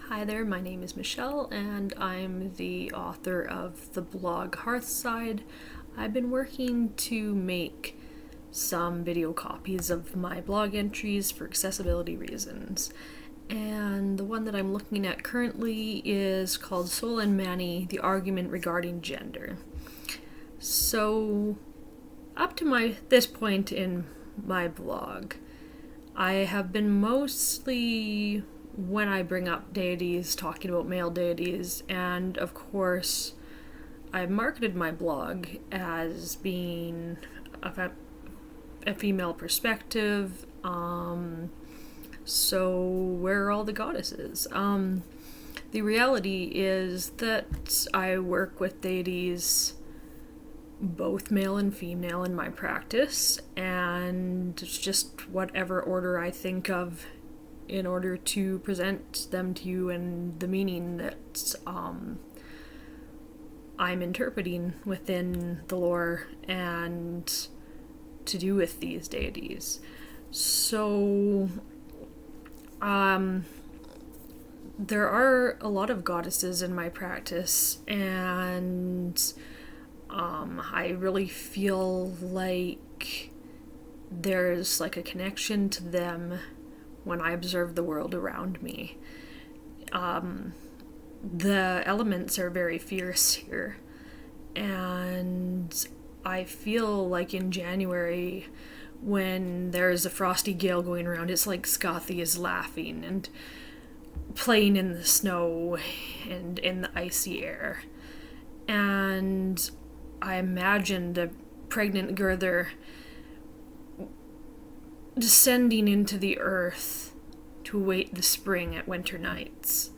Hi there, my name is Michelle, and I'm the author of the blog Hearthside. I've been working to make some video copies of my blog entries for accessibility reasons. And the one that I'm looking at currently is called Soul and Máni, the argument regarding gender. So, up to this point in my blog, I have been mostly, when I bring up deities, talking about male deities, and of course, I marketed my blog as being a female perspective. So where are all the goddesses? The reality is that I work with deities, both male and female, in my practice, and it's just whatever order I think of in order to present them to you and the meaning that I'm interpreting within the lore and to do with these deities. So, there are a lot of goddesses in my practice, and I really feel like there's like a connection to them when I observe the world around me. The elements are very fierce here, and I feel like in January, when there's a frosty gale going around, it's like Scothy is laughing and playing in the snow and in the icy air. And I imagine the pregnant girther descending into the earth to await the spring at winter nights.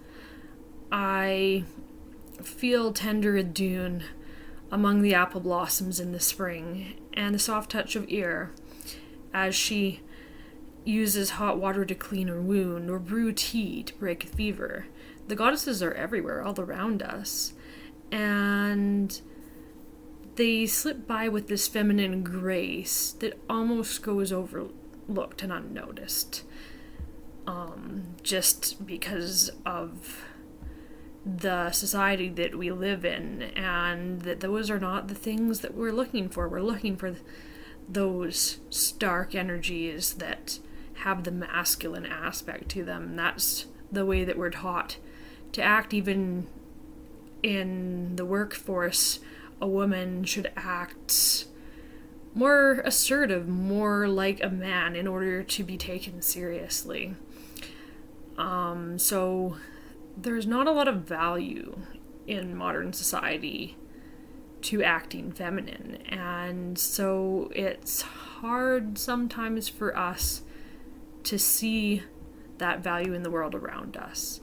I feel tender Adune among the apple blossoms in the spring, and the soft touch of ear as she uses hot water to clean her wound or brew tea to break a fever. The goddesses are everywhere, all around us, and they slip by with this feminine grace that almost goes overlooked and unnoticed, just because of the society that we live in, and that those are not the things that we're looking for. We're looking for those stark energies that have the masculine aspect to them. That's the way that we're taught to act. Even in the workforce, a woman should act more assertive, more like a man in order to be taken seriously. So there's not a lot of value in modern society to acting feminine, and so it's hard sometimes for us to see that value in the world around us.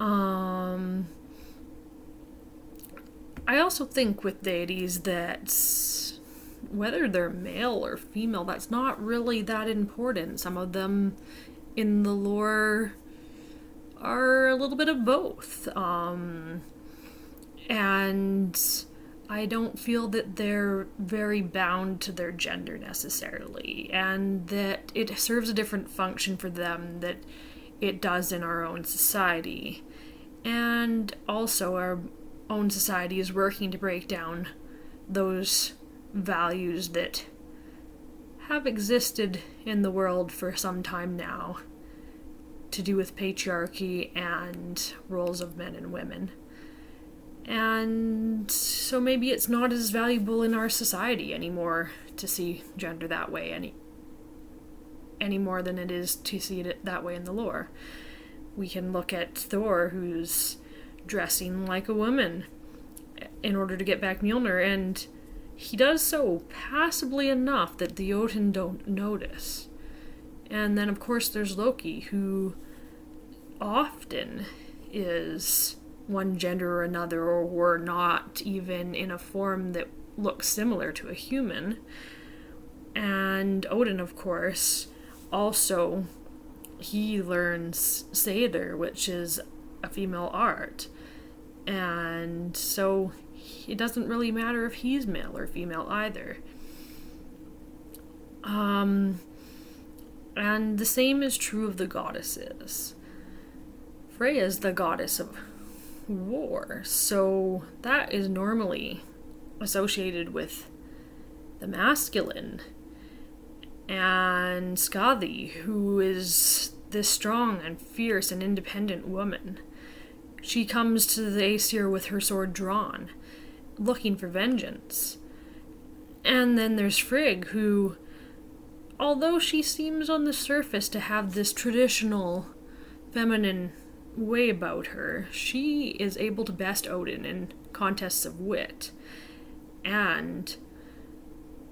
I also think with deities that whether they're male or female, that's not really that important. Some of them in the lore are a little bit of both. And I don't feel that they're very bound to their gender necessarily, and that it serves a different function for them that it does in our own society. And also our own society is working to break down those values that have existed in the world for some time now, to do with patriarchy and roles of men and women. And so maybe it's not as valuable in our society anymore to see gender that way any more than it is to see it that way in the lore. We can look at Thor, who's dressing like a woman in order to get back Mjolnir, and he does so passably enough that the Jotun don't notice. And then, of course, there's Loki, who often is one gender or another, or not even in a form that looks similar to a human. And Odin, of course, also, he learns Seder, which is a female art. And so it doesn't really matter if he's male or female either. And the same is true of the goddesses. Freya is the goddess of war, so that is normally associated with the masculine. And Skadi, who is this strong and fierce and independent woman, she comes to the Aesir with her sword drawn, looking for vengeance. And then there's Frigg, who, although she seems on the surface to have this traditional feminine way about her, she is able to best Odin in contests of wit. And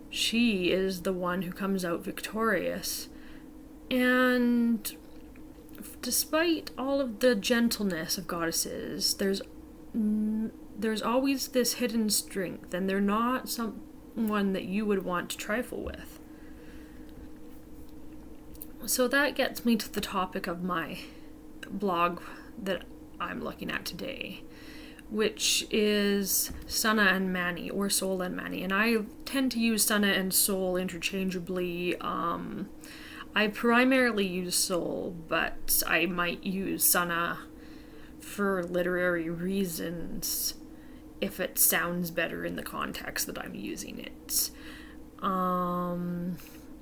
she is the one who comes out victorious. And despite all of the gentleness of goddesses, there's always this hidden strength, and they're not someone that you would want to trifle with. So that gets me to the topic of my blog that I'm looking at today, which is Sunna and Máni, or Soul and Máni. And I tend to use Sunna and Soul interchangeably. I primarily use Soul, but I might use Sunna for literary reasons if it sounds better in the context that I'm using it.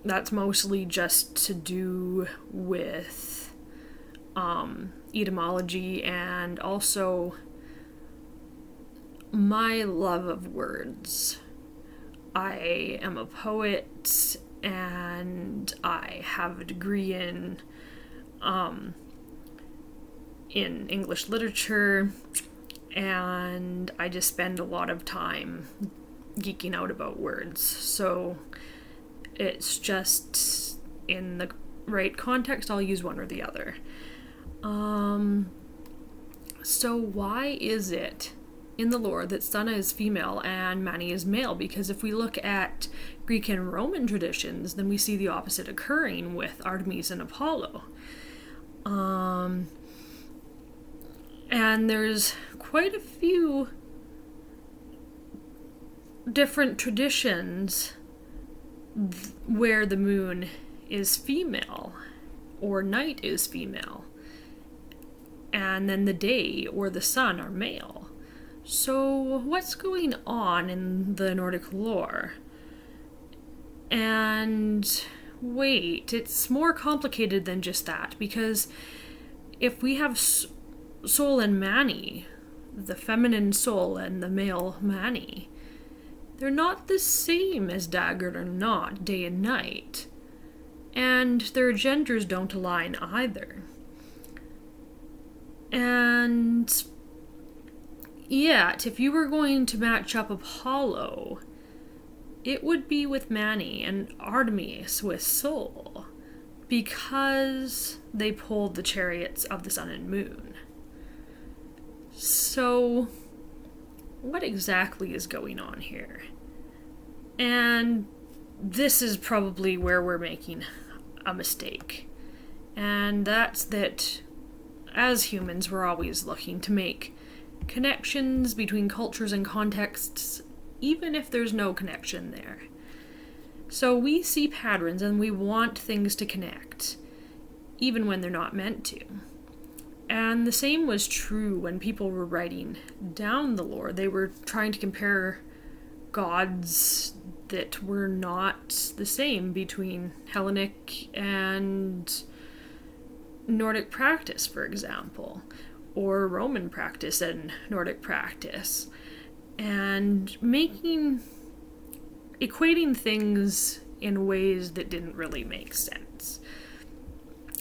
That's mostly just to do with etymology and also my love of words. I am a poet and I have a degree in English literature, and I just spend a lot of time geeking out about words. So it's just, in the right context, I'll use one or the other. So why is it in the lore that Sunna is female and Máni is male? Because if we look at Greek and Roman traditions, then we see the opposite occurring with Artemis and Apollo. And there's quite a few different traditions where the moon is female or night is female, and then the day or the sun are male. So what's going on in the Nordic lore? And wait, it's more complicated than just that, because if we have Soul and Máni, the feminine soul and the male Máni, they're not the same as dagger or not, day and night. And their genders don't align either. And yet, if you were going to match up Apollo, it would be with Máni and Artemis with Soul, because they pulled the chariots of the sun and moon. So, what exactly is going on here? And this is probably where we're making a mistake. And that's that, as humans, we're always looking to make connections between cultures and contexts, even if there's no connection there. So we see patterns and we want things to connect, even when they're not meant to. And the same was true when people were writing down the lore. They were trying to compare gods that were not the same between Hellenic and Nordic practice, for example, or Roman practice and Nordic practice, and equating things in ways that didn't really make sense.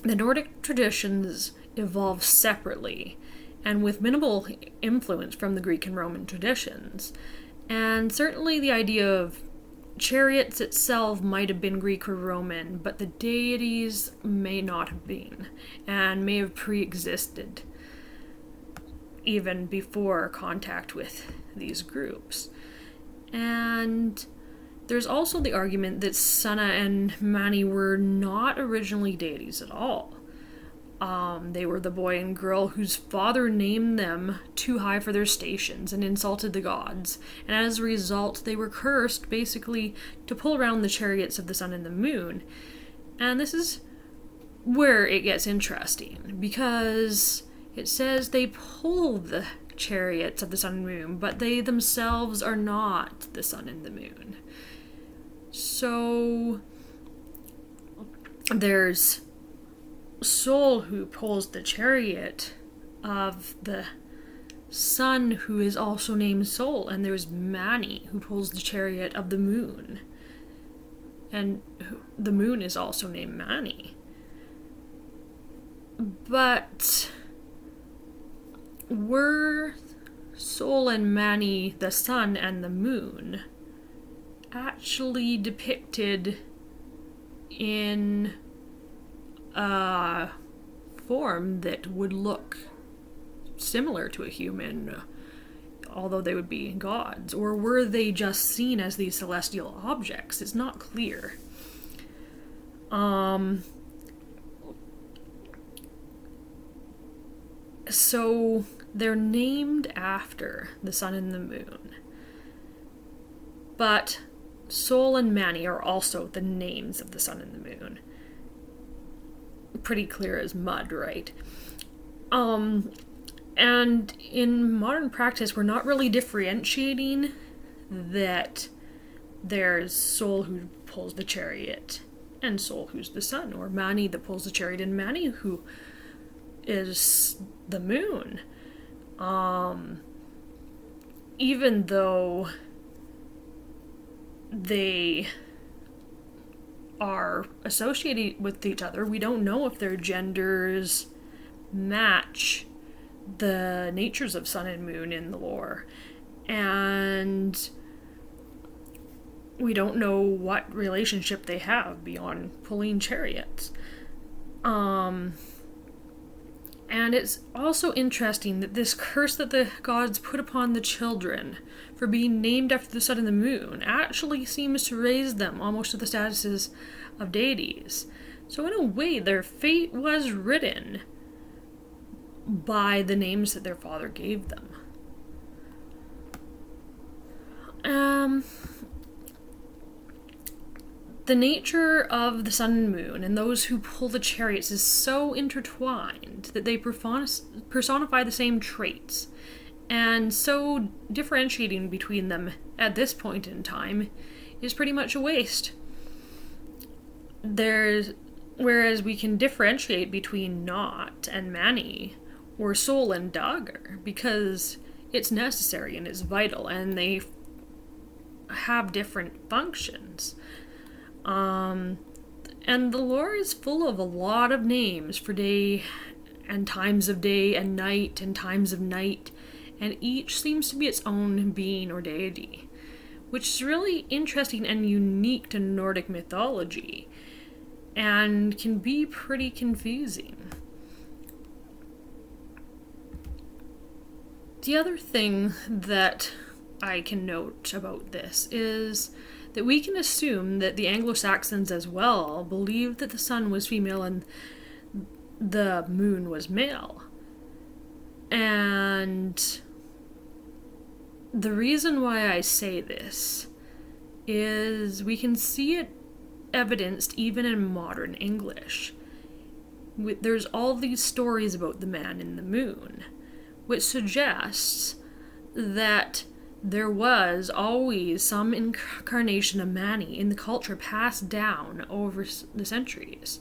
The Nordic traditions evolved separately and with minimal influence from the Greek and Roman traditions. And certainly the idea of chariots itself might have been Greek or Roman, but the deities may not have been, and may have pre-existed even before contact with these groups. And there's also the argument that Sunna and Máni were not originally deities at all. They were the boy and girl whose father named them too high for their stations and insulted the gods, and as a result they were cursed basically to pull around the chariots of the sun and the moon. And this is where it gets interesting, because It says they pull the chariots of the sun and moon, but they themselves are not the sun and the moon. So there's Sol, who pulls the chariot of the sun, who is also named Sol, and there's Máni, who pulls the chariot of the moon, and the moon is also named Máni. But were Sol and Máni, the sun and the moon, actually depicted in a form that would look similar to a human, although they would be gods? Or were they just seen as these celestial objects? It's not clear. So they're named after the sun and the moon. But Sol and Máni are also the names of the sun and the moon. Pretty clear as mud, right? And in modern practice, we're not really differentiating that there's Sol who pulls the chariot and Sol who's the sun, or Máni that pulls the chariot and Máni who is the moon. Even though they are associated with each other, we don't know if their genders match the natures of sun and moon in the lore. And we don't know what relationship they have beyond pulling chariots. And it's also interesting that this curse that the gods put upon the children for being named after the sun and the moon actually seems to raise them almost to the statuses of deities. So in a way, their fate was written by the names that their father gave them. The nature of the sun and moon and those who pull the chariots is so intertwined that they personify the same traits, and so differentiating between them at this point in time is pretty much a waste. Whereas we can differentiate between Not and Máni, or Sol and Dagr, because it's necessary and it's vital, and they have different functions. And the lore is full of a lot of names for day and times of day and times of night, and each seems to be its own being or deity, which is really interesting and unique to Nordic mythology, and can be pretty confusing. The other thing that I can note about this is that we can assume that the Anglo-Saxons as well believed that the sun was female and the moon was male. And the reason why I say this is we can see it evidenced even in modern English. There's all these stories about the man in the moon, which suggests that there was always some incarnation of Máni in the culture passed down over the centuries.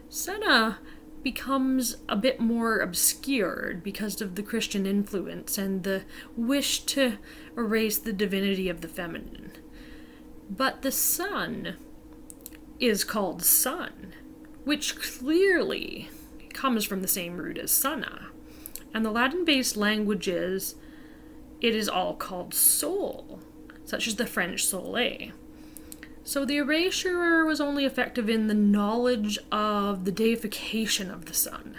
Sunna becomes a bit more obscured because of the Christian influence and the wish to erase the divinity of the feminine. But the sun is called sun, which clearly comes from the same root as Sunna. And the Latin-based languages, it is all called Sol, such as the French Soleil. So the erasure was only effective in the knowledge of the deification of the sun,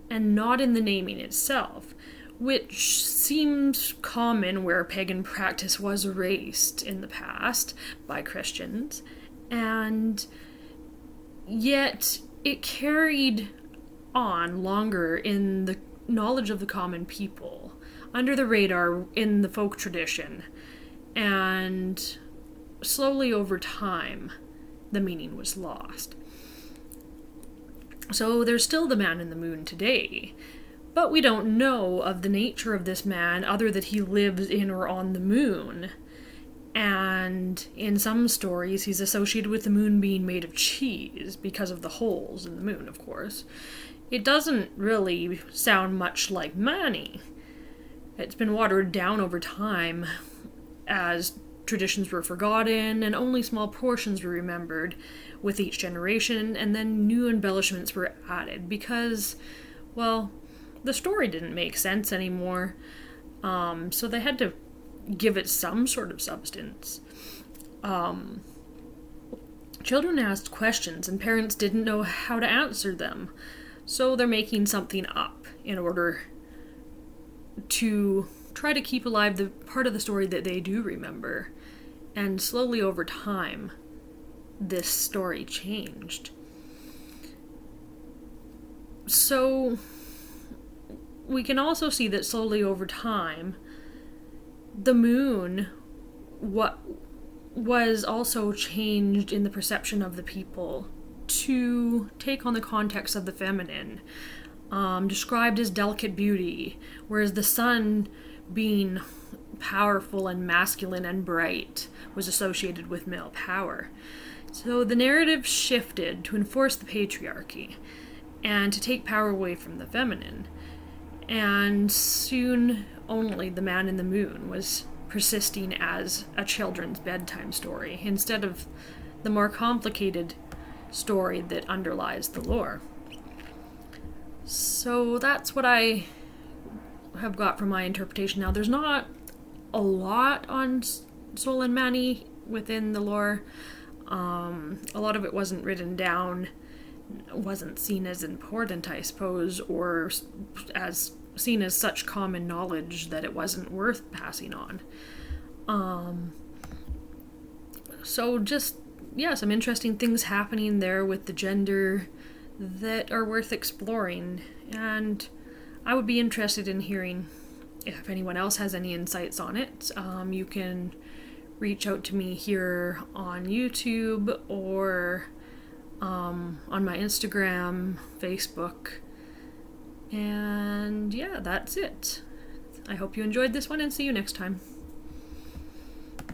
and not in the naming itself, which seems common where pagan practice was erased in the past by Christians, and yet it carried on longer in the knowledge of the common people, under the radar in the folk tradition, and slowly over time the meaning was lost. So there's still the man in the moon today, But we don't know of the nature of this man other that he lives in or on the moon. And in some stories, he's associated with the moon being made of cheese because of the holes in the moon, of course. It doesn't really sound much like Máni. It's been watered down over time as traditions were forgotten and only small portions were remembered with each generation, and then new embellishments were added because, well, the story didn't make sense anymore. So they had to give it some sort of substance. Children asked questions and parents didn't know how to answer them. So they're making something up in order to try to keep alive the part of the story that they do remember. And slowly over time, this story changed. So we can also see that slowly over time, the moon was also changed in the perception of the people to take on the context of the feminine, described as delicate beauty, whereas the sun, being powerful and masculine and bright, was associated with male power. So the narrative shifted to enforce the patriarchy and to take power away from the feminine. And soon only the man in the moon was persisting as a children's bedtime story instead of the more complicated story that underlies the lore. So that's what I have got from my interpretation. Now, there's not a lot on Sol and Máni within the lore. A lot of it wasn't written down, wasn't seen as important, I suppose, or as seen as such common knowledge that it wasn't worth passing on. So just, yeah, some interesting things happening there with the gender that are worth exploring, and I would be interested in hearing if anyone else has any insights on it. You can reach out to me here on YouTube or on my Instagram, Facebook, and yeah, that's it. I hope you enjoyed this one and see you next time.